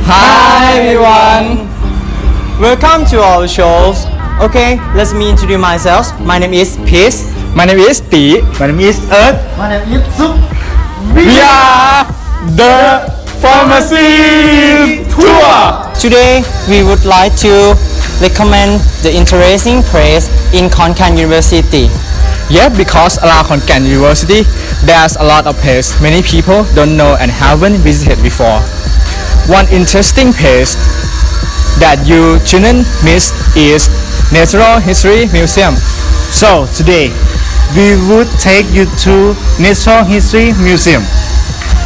Hi everyone! Welcome to our shows. Okay, let me introduce myself. My name is Peace. My name is T. My name is Earth. My name is Sup. We are the Pharmacy Tour. Today we would like to recommend the interesting place in Konkan University. Yeah, because around Konkan University, there's a lot of places many people don't know and haven't visited before. One interesting place that you shouldn't miss is Natural History Museum. So today we would take you to Natural History Museum.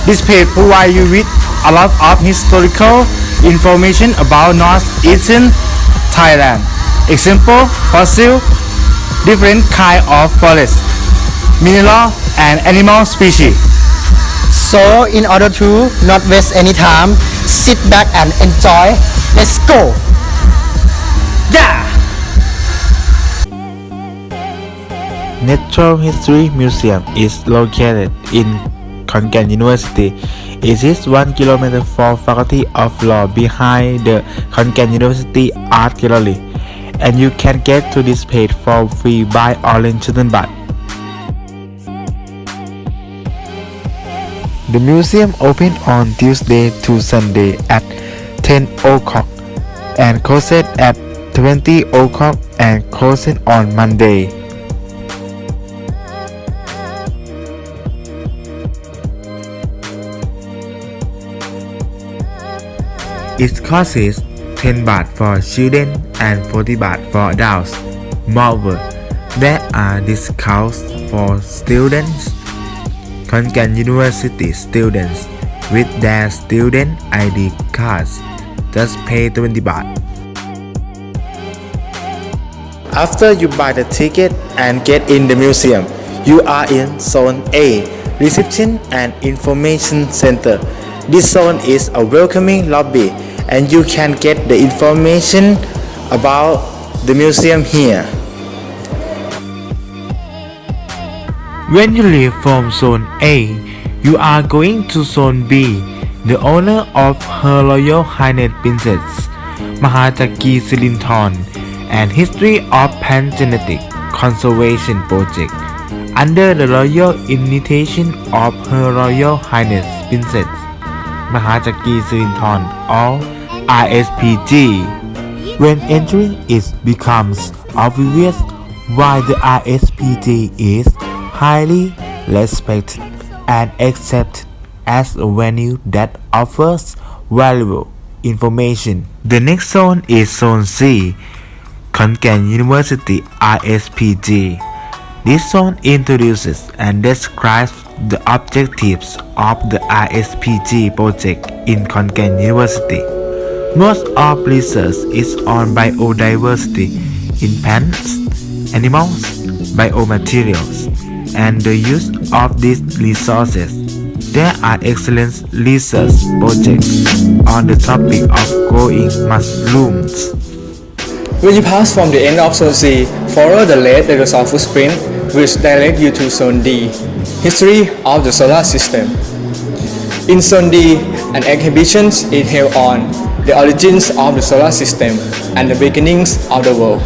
This page provides you with a lot of historical information about northeastern Thailand. Example, fossil, different kind of forest, mineral and animal species. So, in order to not waste any time, sit back and enjoy. Let's go! Yeah! Natural History Museum is located in Konkan University. It is 1 kilometer from Faculty of Law behind the Konkan University Art Gallery, and you can get to this page for free by online student baht. The museum opened on Tuesday to Sunday at 10 o'clock and closed at 20 o'clock and closed on Monday. It costs 10 baht for children and 40 baht for adults. Moreover, there are discounts for students. Konkan University students with their student ID cards just pay 20 baht. After you buy the ticket and get in the museum, you are in Zone A, Reception and Information Center. This zone is a welcoming lobby and you can get the information about the museum here. When you leave from Zone A, you are going to Zone B, the honor of Her Royal Highness Princess Mahachaki Sirinthorn and History of Pan-Genetic Conservation Project. Under the royal invitation of Her Royal Highness Princess Mahachaki Sirinthorn or RSPG. When entering it becomes obvious why the RSPG is highly respected and accepted as a venue that offers valuable information. The next zone is Zone C, Konkan University RSPG. This zone introduces and describes the objectives of the RSPG project in Konkan University. Most of research is on biodiversity in plants, animals, biomaterials, and the use of these resources. There are excellent research projects on the topic of growing mushrooms. When you pass from the end of Zone C, follow the red dinosaur footprint which direct you to Zone D, History of the Solar System. In Zone D, an exhibition is held on the origins of the solar system and the beginnings of the world.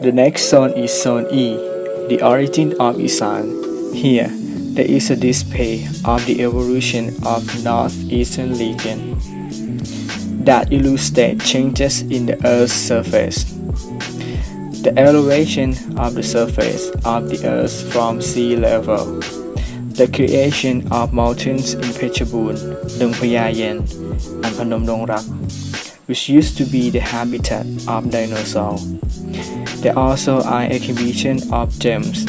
The next zone is Zone E, the origin of Isan. Here, there is a display of the evolution of northeastern region that illustrates changes in the Earth's surface. The elevation of the surface of the Earth from sea level, the creation of mountains in Phetchabun, Dong Phaya Yen, and Phnom Dong Rak, which used to be the habitat of dinosaurs. There also are exhibitions of gems,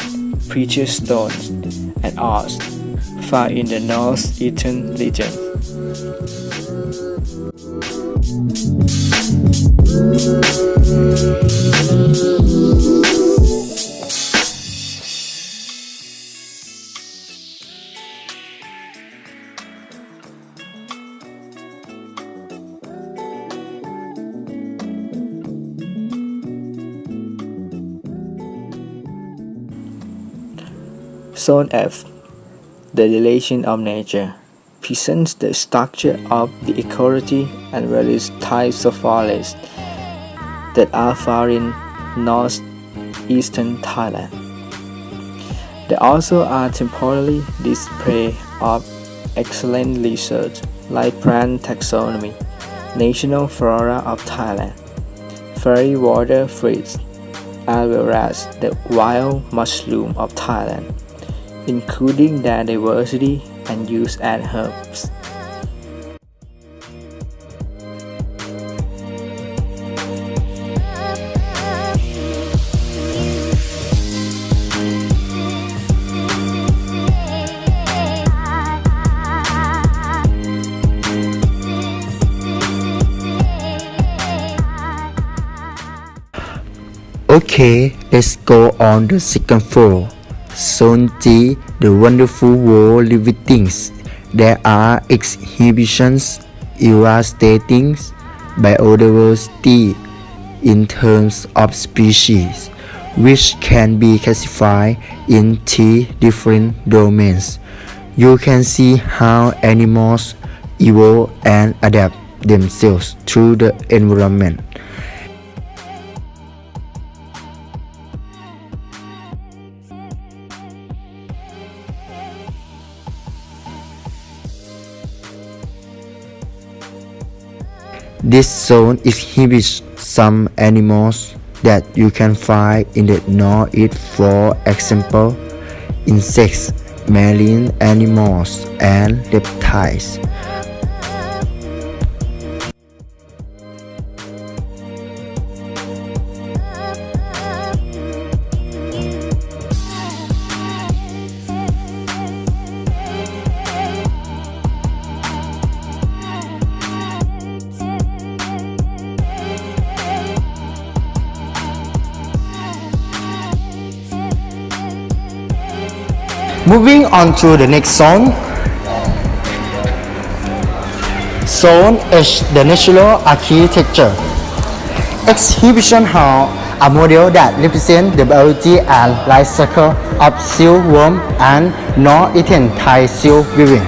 precious stones, and arts found in the northeastern region. Zone F, the relation of nature, presents the structure of the ecology and various types of forests that are found in northeastern Thailand. There also are temporary display of excellent research like plant taxonomy, national flora of Thailand, fairy water fruits, as well as the wild mushroom of Thailand, including their diversity and use as herbs. Okay, let's go on the second floor. Zone G, the wonderful world living things. There are exhibitions illustrating biodiversity in terms of species, which can be classified in 3 different domains. You can see how animals evolve and adapt themselves to the environment. This zone exhibits some animals that you can find in the northeast, for example, insects, marine animals, and reptiles. Moving on to the next zone. Zone H, the natural architecture. Exhibition hall, a model that represents the biology and life cycle of silkworm and northeastern Thai silk weaving.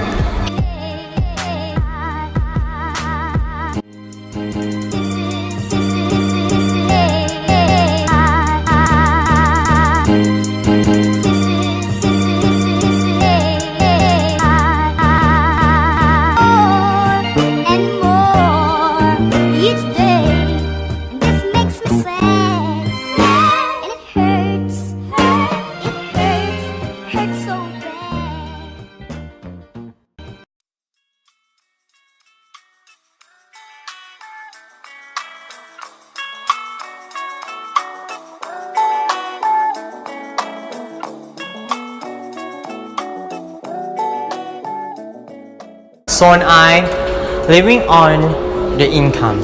Zone I, living on the income,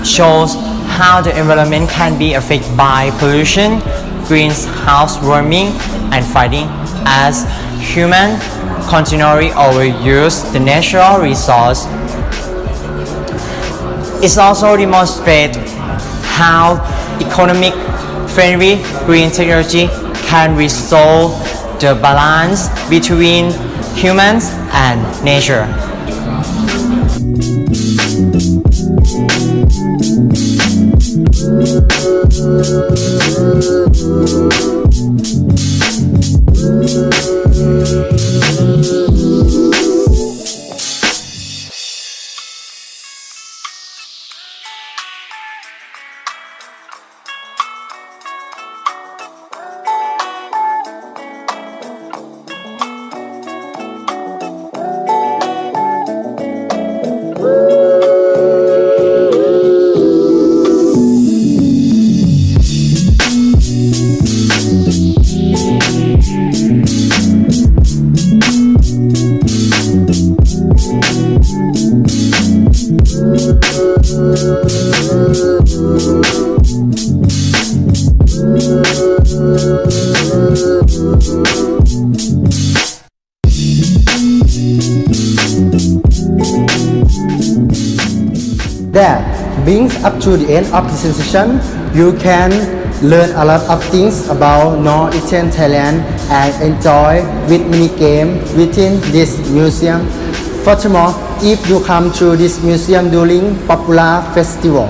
shows how the environment can be affected by pollution, greenhouse warming, and fighting as humans continually overuse the natural resource. It also demonstrates how economic friendly green technology can restore the balance between humans and nature. being up to the end of this session, you can learn a lot of things about Northeastern Thailand and enjoy with mini game within this museum. Furthermore, if you come to this museum during popular festival,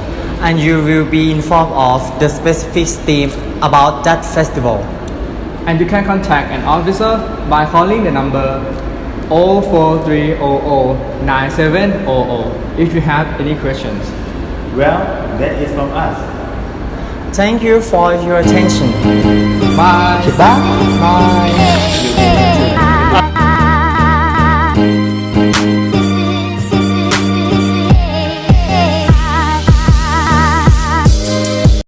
and you will be informed of the specific theme about that festival. And you can contact an officer by calling the number 043009700 if you have any questions. Well, that is from us. Thank you for your attention. Bye. goodbye. Bye.